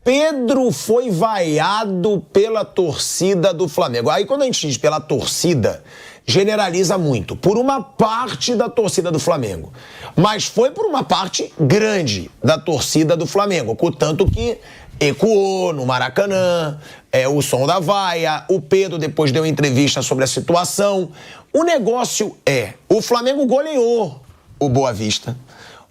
Pedro foi vaiado pela torcida do Flamengo. Aí quando a gente diz pela torcida, generaliza muito. Por uma parte da torcida do Flamengo. Mas foi por uma parte grande da torcida do Flamengo. Contanto que ecoou no Maracanã, o som da vaia. O Pedro depois deu entrevista sobre a situação. O negócio o Flamengo goleou o Boa Vista.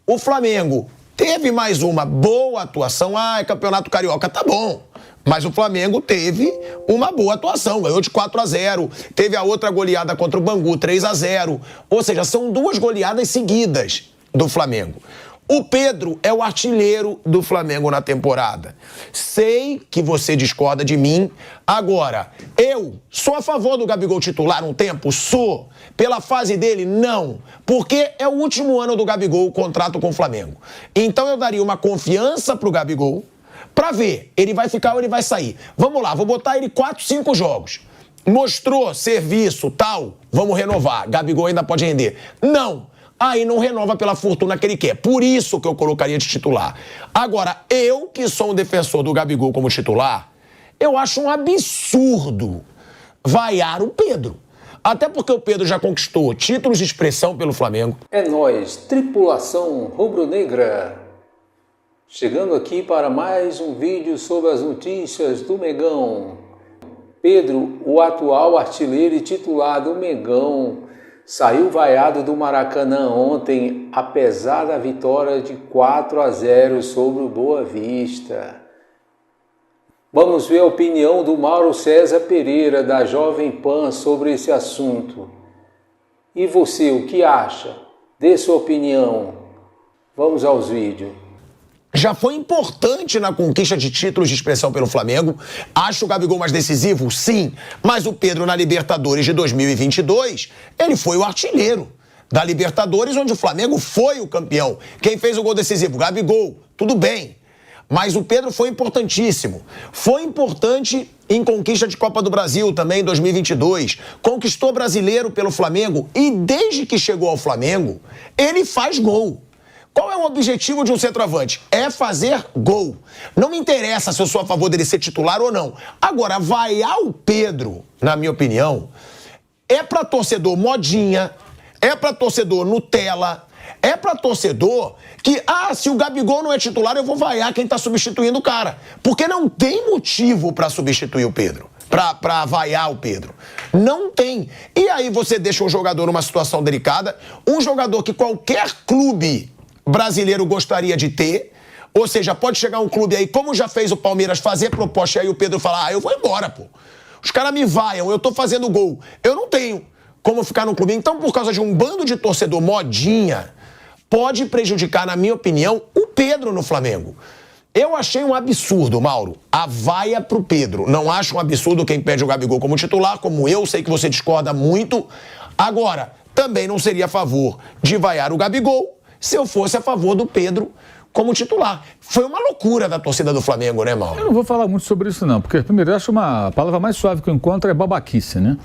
O Flamengo teve mais uma boa atuação. É Campeonato Carioca, tá bom. Mas o Flamengo teve uma boa atuação, ganhou de 4-0. Teve a outra goleada contra o Bangu, 3-0. Ou seja, são 2 goleadas seguidas do Flamengo. O Pedro é o artilheiro do Flamengo na temporada. Sei que você discorda de mim. Agora, eu sou a favor do Gabigol titular um tempo? Sou. Pela fase dele? Não. Porque é o último ano do Gabigol, o contrato com o Flamengo. Então eu daria uma confiança pro Gabigol pra ver, ele vai ficar ou ele vai sair. Vamos lá, vou botar ele 4, 5 jogos. Mostrou serviço, tal, vamos renovar. Gabigol ainda pode render. Não. Aí não renova pela fortuna que ele quer. Por isso que eu colocaria de titular. Agora, eu que sou um defensor do Gabigol como titular, eu acho um absurdo vaiar o Pedro. Até porque o Pedro já conquistou títulos de expressão pelo Flamengo. É nóis, tripulação rubro-negra. Chegando aqui para mais um vídeo sobre as notícias do Mengão. Pedro, o atual artilheiro e titular do Mengão, saiu vaiado do Maracanã ontem, apesar da vitória de 4-0 sobre o Boa Vista. Vamos ver a opinião do Mauro César Pereira, da Jovem Pan, sobre esse assunto. E você, o que acha? Dê sua opinião. Vamos aos vídeos. Já foi importante na conquista de títulos de expressão pelo Flamengo. Acho o Gabigol mais decisivo? Sim. Mas o Pedro na Libertadores de 2022, ele foi o artilheiro da Libertadores, onde o Flamengo foi o campeão. Quem fez o gol decisivo? Gabigol. Tudo bem. Mas o Pedro foi importantíssimo. Foi importante em conquista de Copa do Brasil também em 2022. Conquistou brasileiro pelo Flamengo e desde que chegou ao Flamengo, ele faz gol. Qual é o objetivo de um centroavante? É fazer gol. Não me interessa se eu sou a favor dele ser titular ou não. Agora, vaiar o Pedro, na minha opinião, é pra torcedor modinha, é pra torcedor Nutella, é pra torcedor que, se o Gabigol não é titular, eu vou vaiar quem tá substituindo o cara. Porque não tem motivo pra substituir o Pedro. Pra vaiar o Pedro. Não tem. E aí você deixa um jogador numa situação delicada, um jogador que qualquer clube brasileiro gostaria de ter, ou seja, pode chegar um clube aí, como já fez o Palmeiras, fazer proposta e aí o Pedro falar, eu vou embora, pô. Os caras me vaiam, eu tô fazendo gol. Eu não tenho como ficar no clube. Então, por causa de um bando de torcedor modinha, pode prejudicar, na minha opinião, o Pedro no Flamengo. Eu achei um absurdo, Mauro, a vaia pro Pedro. Não acho um absurdo quem pede o Gabigol como titular, como eu sei que você discorda muito. Agora, também não seria a favor de vaiar o Gabigol se eu fosse a favor do Pedro como titular. Foi uma loucura da torcida do Flamengo, né, Mauro? Eu não vou falar muito sobre isso, não, porque, primeiro, eu acho a palavra mais suave que eu encontro é babaquice, né?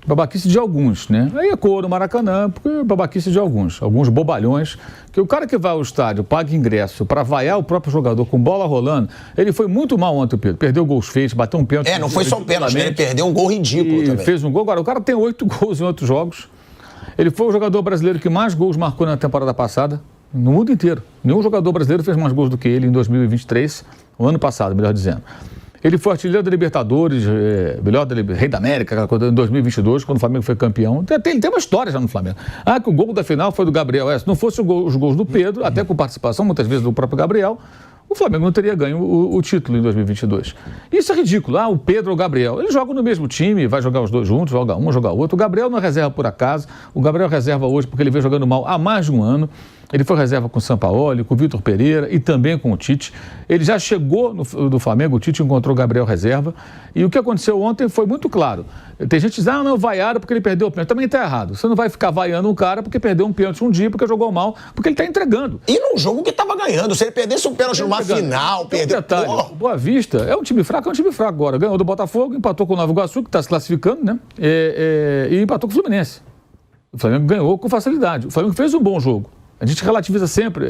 Babaquice de alguns, né? Aí ecoou no Maracanã, porque babaquice de alguns bobalhões, que o cara que vai ao estádio, paga ingresso para vaiar o próprio jogador com bola rolando, ele foi muito mal ontem, o Pedro. Perdeu gols feitos, bateu um pênalti. Não foi só um pênalti, ele perdeu um gol ridículo também. Fez um gol. Agora, o cara tem 8 gols em outros jogos. Ele foi o jogador brasileiro que mais gols marcou na temporada passada. No mundo inteiro. Nenhum jogador brasileiro fez mais gols do que ele em 2023, o ano passado, melhor dizendo. Ele foi artilheiro da Libertadores, rei da América, em 2022, quando o Flamengo foi campeão. Tem uma história já no Flamengo. Que o gol da final foi do Gabriel. Se não fosse os gols do Pedro, até com participação, muitas vezes, do próprio Gabriel, o Flamengo não teria ganho o título em 2022. Isso é ridículo. O Pedro ou o Gabriel, eles jogam no mesmo time, vai jogar os dois juntos, joga um, joga outro. O Gabriel não é reserva por acaso. O Gabriel reserva hoje porque ele vem jogando mal há mais de um ano. Ele foi reserva com o Sampaoli, com o Vitor Pereira e também com o Tite. Ele já chegou do Flamengo, o Tite encontrou o Gabriel reserva. E o que aconteceu ontem foi muito claro. Tem gente que diz, não, vaiaram porque ele perdeu o pênalti. Também está errado. Você não vai ficar vaiando um cara porque perdeu um pênalti um dia, porque jogou mal, porque ele está entregando. E num jogo que estava ganhando. Se ele perdesse um pênalti numa final, perdeu... Detalhe, o Boa Vista é um time fraco agora. Ganhou do Botafogo, empatou com o Nova Iguaçu, que está se classificando, né? E empatou com o Fluminense. O Flamengo ganhou com facilidade. O Flamengo fez um bom jogo. A gente relativiza sempre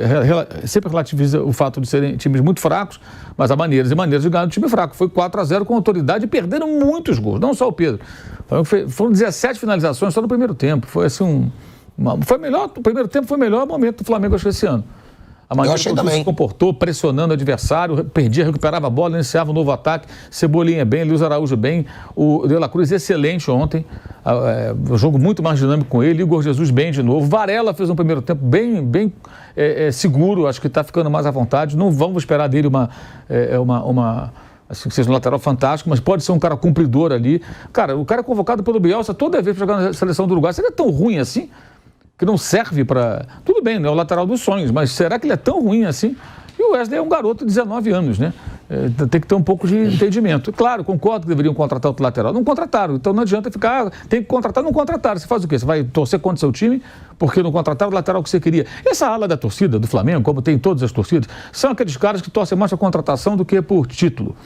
relativiza o fato de serem times muito fracos, mas há maneiras e maneiras de ganhar um time fraco. Foi 4-0 com autoridade e perderam muitos gols, não só o Pedro. Foram 17 finalizações só no primeiro tempo. Foi assim foi melhor, o primeiro tempo foi o melhor momento do Flamengo, acho que esse ano. A maneira como se comportou, pressionando o adversário, perdia, recuperava a bola, iniciava um novo ataque, Cebolinha bem, Luiz Araújo bem, o De La Cruz excelente ontem, um jogo muito mais dinâmico com ele, Igor Jesus bem de novo, Varela fez um primeiro tempo bem seguro, acho que está ficando mais à vontade, não vamos esperar dele assim, que seja um lateral fantástico, mas pode ser um cara cumpridor ali. Cara, o cara é convocado pelo Bielsa toda vez para jogar na seleção do Uruguai, seria tão ruim assim? Que não serve para... Tudo bem, não é o lateral dos sonhos, mas será que ele é tão ruim assim? E o Wesley é um garoto de 19 anos, né? Tem que ter um pouco de entendimento. Claro, concordo que deveriam contratar outro lateral. Não contrataram, então não adianta ficar... tem que contratar, não contrataram. Você faz o quê? Você vai torcer contra o seu time porque não contrataram o lateral que você queria. Essa ala da torcida do Flamengo, como tem em todas as torcidas, são aqueles caras que torcem mais por contratação do que por título.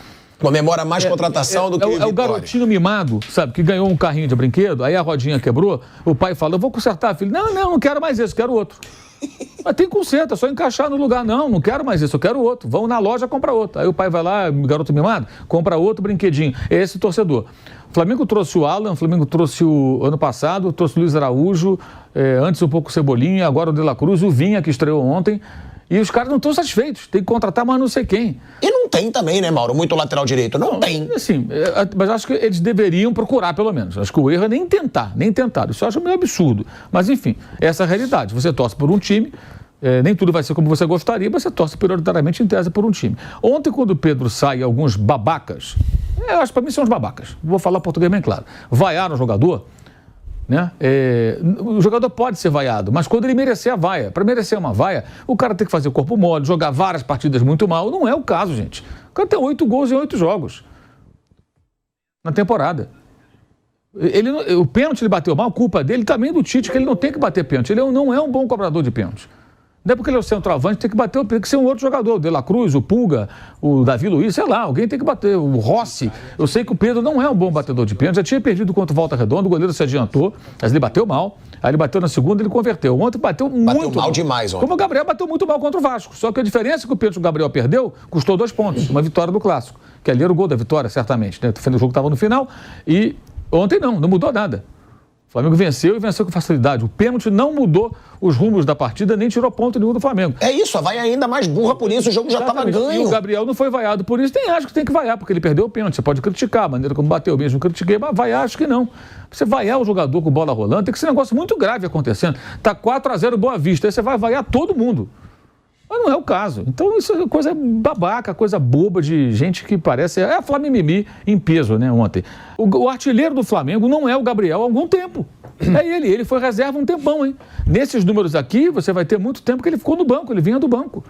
Comemora mais contratação do que vitória. É o garotinho mimado, sabe, que ganhou um carrinho de brinquedo, aí a rodinha quebrou, o pai fala, eu vou consertar, filho. Não quero mais esse, quero outro. Mas tem conserto, é só encaixar no lugar. Não quero mais esse, eu quero outro. Vão na loja comprar outro. Aí o pai vai lá, garoto mimado, compra outro brinquedinho. É esse torcedor. O Flamengo trouxe o Alan, o Flamengo trouxe o ano passado, trouxe o Luiz Araújo, antes um pouco o Cebolinha, agora o De La Cruz, o Vinha, que estreou ontem. E os caras não estão satisfeitos, tem que contratar mais não sei quem. E não tem também, né, Mauro? Muito lateral direito. Não tem. Assim, mas acho que eles deveriam procurar, pelo menos. Acho que o erro é nem tentar. Isso eu acho meio absurdo. Mas, enfim, essa é a realidade. Você torce por um time, nem tudo vai ser como você gostaria, mas você torce prioritariamente em tese por um time. Ontem, quando o Pedro sai, alguns babacas, eu acho que para mim são os babacas, vou falar português bem claro, vaiaram o jogador, né? O jogador pode ser vaiado, mas quando ele merecer a vaia, para merecer uma vaia, o cara tem que fazer o corpo mole, jogar várias partidas muito mal. Não é o caso, gente. O cara tem 8 gols em 8 jogos na temporada. O pênalti ele bateu mal, culpa dele também do Tite, que ele não tem que bater pênalti. Ele não é um bom cobrador de pênalti. Não é porque ele é o centroavante, tem que ser um outro jogador. O De La Cruz, o Pulga, o Davi Luiz, sei lá, alguém tem que bater. O Rossi. Eu sei que o Pedro não é um bom batedor de pênalti. Já tinha perdido contra o Volta Redonda, o goleiro se adiantou, mas ele bateu mal. Aí ele bateu na segunda, ele converteu. Ontem bateu muito mal. Demais ontem. Como o Gabriel bateu muito mal contra o Vasco. Só que a diferença que o Pedro e o Gabriel perdeu custou 2 pontos. Uma vitória do Clássico. Que ali era o gol da vitória, certamente. Né? O jogo estava no final e ontem não mudou nada. O Flamengo venceu e venceu com facilidade. O pênalti não mudou os rumos da partida, nem tirou ponto nenhum do Flamengo. É isso, a vaia ainda mais burra por isso, o jogo já estava ganho. E o Gabriel não foi vaiado por isso, acho que tem que vaiar, porque ele perdeu o pênalti. Você pode criticar a maneira como bateu, eu mesmo critiquei, mas vaiar acho que não. Você vaiar o jogador com bola rolando, tem que ser um negócio muito grave acontecendo. Tá 4-0 Boa Vista, aí você vai vaiar todo mundo. Mas não é o caso. Então isso é coisa babaca, coisa boba de gente que parece... É a Flamimimi em peso, né, ontem. O artilheiro do Flamengo não é o Gabriel há algum tempo. É ele foi reserva um tempão, hein? Nesses números aqui, você vai ter muito tempo que ele ficou no banco, ele vinha do banco.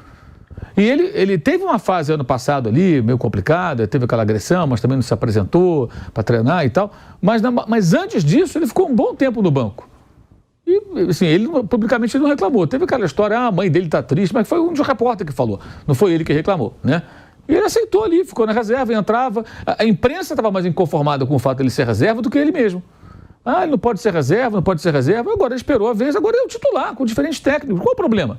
E ele teve uma fase ano passado ali, meio complicada, teve aquela agressão, mas também não se apresentou para treinar e tal. Mas antes disso, ele ficou um bom tempo no banco. E, assim, ele publicamente não reclamou. Teve aquela história, a mãe dele está triste, mas foi um dos repórteres que falou. Não foi ele que reclamou, né? E ele aceitou ali, ficou na reserva, entrava. A imprensa estava mais inconformada com o fato de ele ser reserva do que ele mesmo. Ele não pode ser reserva, Agora ele esperou a vez, agora é o titular, com diferentes técnicos. Qual o problema?